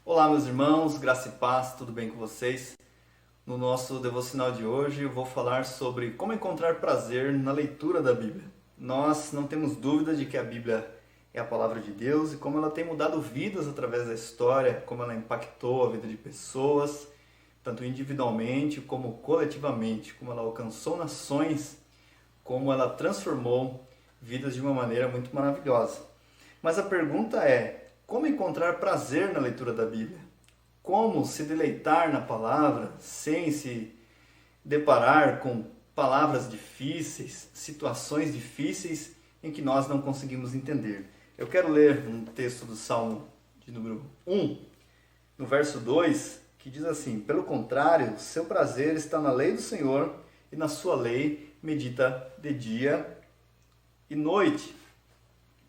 Olá, meus irmãos, graça e paz, tudo bem com vocês? No nosso devocional de hoje eu vou falar sobre como encontrar prazer na leitura da Bíblia. Nós não temos dúvida de que a Bíblia é a palavra de Deus e como ela tem mudado vidas através da história, como ela impactou a vida de pessoas, tanto individualmente como coletivamente, como ela alcançou nações, como ela transformou vidas de uma maneira muito maravilhosa. Mas a pergunta é: como encontrar prazer na leitura da Bíblia? Como se deleitar na palavra sem se deparar com palavras difíceis, situações difíceis em que nós não conseguimos entender? Eu quero ler um texto do Salmo de número 1, no verso 2, que diz assim: Pelo contrário, seu prazer está na lei do Senhor, e na sua lei medita de dia e noite.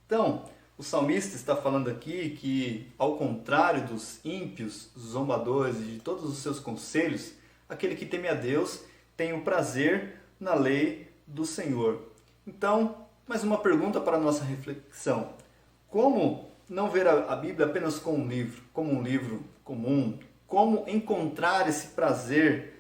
Então, o salmista está falando aqui que, ao contrário dos ímpios, zombadores e de todos os seus conselhos, aquele que teme a Deus tem o prazer na lei do Senhor. Então, mais uma pergunta para a nossa reflexão: como não ver a Bíblia apenas como um livro comum? Como encontrar esse prazer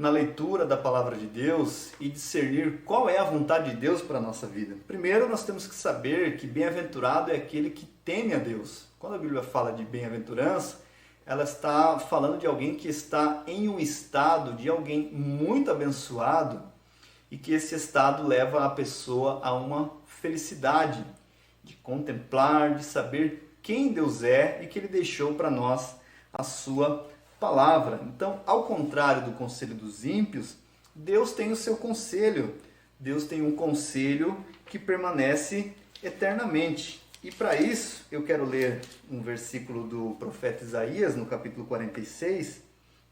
na leitura da palavra de Deus e discernir qual é a vontade de Deus para a nossa vida? Primeiro, nós temos que saber que bem-aventurado é aquele que teme a Deus. Quando a Bíblia fala de bem-aventurança, ela está falando de alguém que está em um estado de alguém muito abençoado e que esse estado leva a pessoa a uma felicidade de contemplar, de saber quem Deus é e que Ele deixou para nós a sua palavra. Então, ao contrário do conselho dos ímpios, Deus tem o seu conselho. Deus tem um conselho que permanece eternamente. E para isso, eu quero ler um versículo do profeta Isaías, no capítulo 46,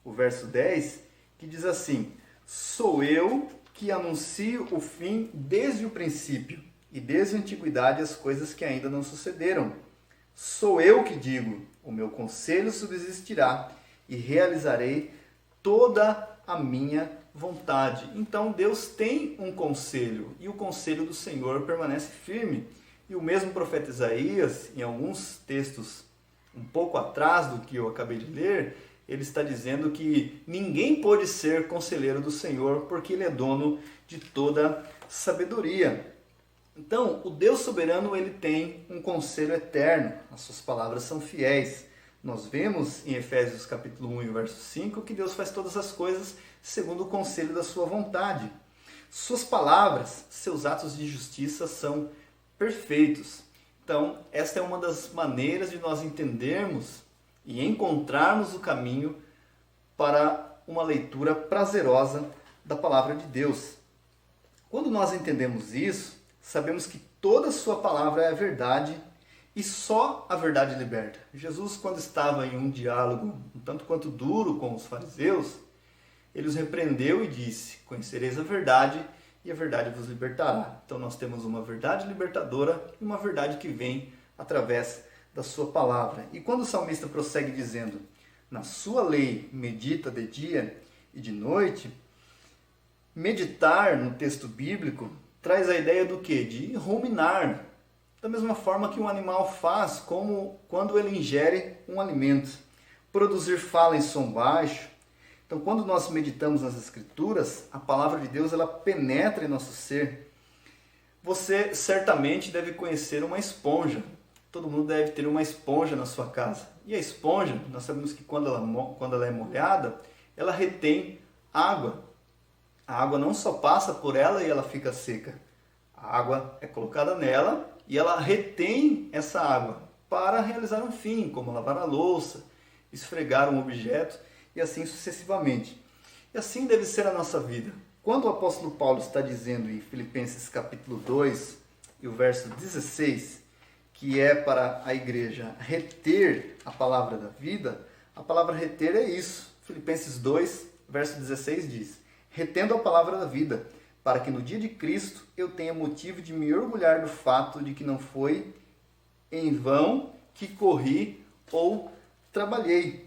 o verso 10, que diz assim: Sou eu que anuncio o fim desde o princípio, e desde a antiguidade as coisas que ainda não sucederam. Sou eu que digo: o meu conselho subsistirá, e realizarei toda a minha vontade. Então Deus tem um conselho, e o conselho do Senhor permanece firme. E o mesmo profeta Isaías, em alguns textos um pouco atrás do que eu acabei de ler, ele está dizendo que ninguém pode ser conselheiro do Senhor, porque Ele é dono de toda sabedoria. Então, o Deus soberano, ele tem um conselho eterno, as suas palavras são fiéis. Nós vemos em Efésios capítulo 1 e verso 5 que Deus faz todas as coisas segundo o conselho da sua vontade. Suas palavras, seus atos de justiça são perfeitos. Então, esta é uma das maneiras de nós entendermos e encontrarmos o caminho para uma leitura prazerosa da palavra de Deus. Quando nós entendemos isso, sabemos que toda a sua palavra é a verdade e só a verdade liberta. Jesus, quando estava em um diálogo um tanto quanto duro com os fariseus, ele os repreendeu e disse: Conhecereis a verdade e a verdade vos libertará. Então nós temos uma verdade libertadora e uma verdade que vem através da sua palavra. E quando o salmista prossegue dizendo: Na sua lei medita de dia e de noite, meditar no texto bíblico traz a ideia do quê? De ruminar. Da mesma forma que um animal faz, como quando ele ingere um alimento. Produzir fala em som baixo. Então, quando nós meditamos nas Escrituras, a palavra de Deus ela penetra em nosso ser. Você certamente deve conhecer uma esponja. Todo mundo deve ter uma esponja na sua casa. E a esponja, nós sabemos que quando ela é molhada, ela retém água. A água não só passa por ela e ela fica seca. A água é colocada nela e ela retém essa água para realizar um fim, como lavar a louça, esfregar um objeto e assim sucessivamente. E assim deve ser a nossa vida. Quando o apóstolo Paulo está dizendo em Filipenses capítulo 2 e o verso 16, que é para a igreja reter a palavra da vida, a palavra reter é isso. Filipenses 2, verso 16 diz: Retendo a palavra da vida, para que no dia de Cristo eu tenha motivo de me orgulhar do fato de que não foi em vão que corri ou trabalhei.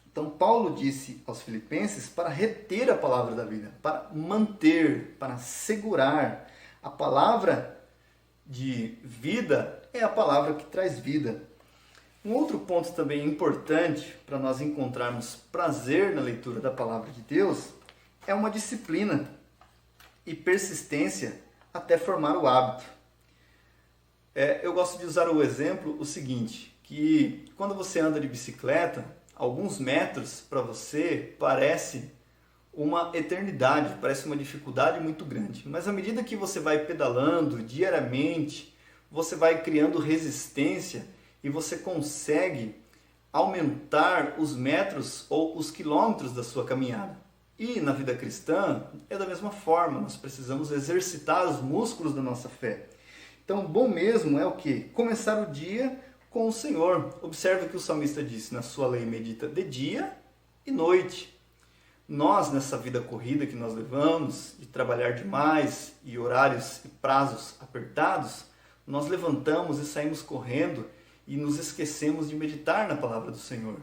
Então Paulo disse aos filipenses para reter a palavra da vida, para manter, para segurar. A palavra de vida é a palavra que traz vida. Um outro ponto também importante para nós encontrarmos prazer na leitura da palavra de Deus é uma disciplina e persistência até formar o hábito. Eu gosto de usar o exemplo o seguinte, que quando você anda de bicicleta, alguns metros para você parece uma eternidade, parece uma dificuldade muito grande. Mas à medida que você vai pedalando diariamente, você vai criando resistência e você consegue aumentar os metros ou os quilômetros da sua caminhada. E na vida cristã é da mesma forma, nós precisamos exercitar os músculos da nossa fé. Então, bom mesmo é o quê? Começar o dia com o Senhor. Observe o que o salmista disse, na sua lei medita de dia e noite. Nós, nessa vida corrida que nós levamos, de trabalhar demais e horários e prazos apertados, nós levantamos e saímos correndo e nos esquecemos de meditar na palavra do Senhor.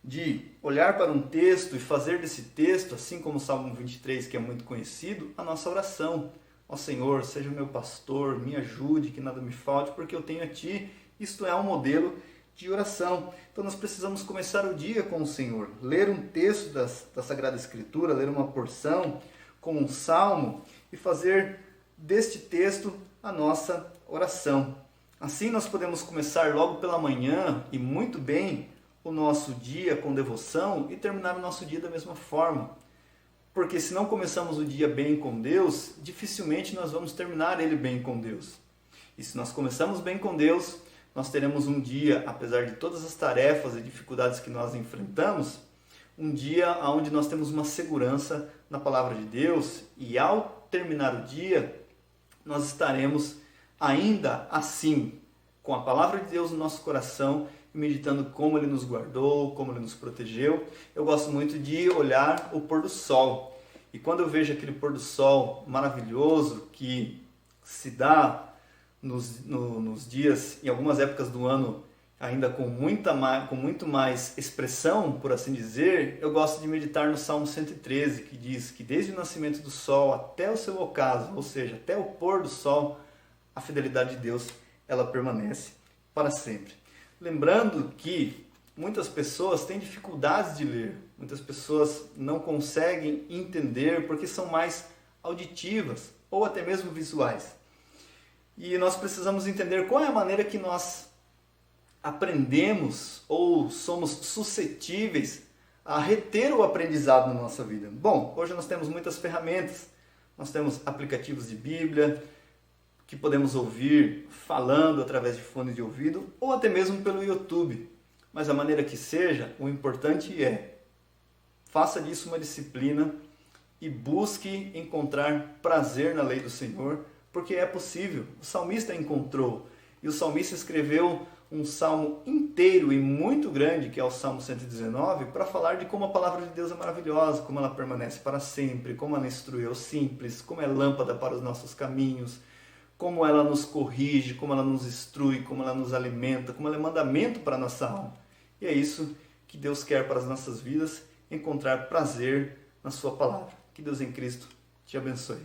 De olhar para um texto e fazer desse texto, assim como o Salmo 23, que é muito conhecido, a nossa oração. Ó Senhor, seja o meu pastor, me ajude, que nada me falte, porque eu tenho a Ti. Isto é um modelo de oração. Então nós precisamos começar o dia com o Senhor. Ler um texto da Sagrada Escritura, ler uma porção, como um salmo, e fazer deste texto a nossa oração. Assim nós podemos começar logo pela manhã, e muito bem, o nosso dia com devoção, e terminar o nosso dia da mesma forma. Porque se não começamos o dia bem com Deus, dificilmente nós vamos terminar ele bem com Deus. E se nós começamos bem com Deus, nós teremos um dia, apesar de todas as tarefas e dificuldades que nós enfrentamos, um dia onde nós temos uma segurança na palavra de Deus, e ao terminar o dia, nós estaremos ainda assim, com a palavra de Deus no nosso coração, meditando como Ele nos guardou, como Ele nos protegeu. Eu gosto muito de olhar o pôr do sol. E quando eu vejo aquele pôr do sol maravilhoso que se dá nos dias, em algumas épocas do ano, ainda com muito mais expressão, por assim dizer, eu gosto de meditar no Salmo 113, que diz que desde o nascimento do sol até o seu ocaso, ou seja, até o pôr do sol, a fidelidade de Deus, ela permanece para sempre. Lembrando que muitas pessoas têm dificuldades de ler, muitas pessoas não conseguem entender porque são mais auditivas ou até mesmo visuais. E nós precisamos entender qual é a maneira que nós aprendemos ou somos suscetíveis a reter o aprendizado na nossa vida. Bom, hoje nós temos muitas ferramentas, nós temos aplicativos de Bíblia, que podemos ouvir falando através de fone de ouvido ou até mesmo pelo YouTube. Mas a maneira que seja, o importante é faça disso uma disciplina e busque encontrar prazer na lei do Senhor, porque é possível. O salmista encontrou, e o salmista escreveu um salmo inteiro e muito grande, que é o Salmo 119, para falar de como a palavra de Deus é maravilhosa, como ela permanece para sempre, como ela instrui aos simples, como é lâmpada para os nossos caminhos, como ela nos corrige, como ela nos instrui, como ela nos alimenta, como ela é mandamento para a nossa alma. E é isso que Deus quer para as nossas vidas, encontrar prazer na sua palavra. Que Deus em Cristo te abençoe.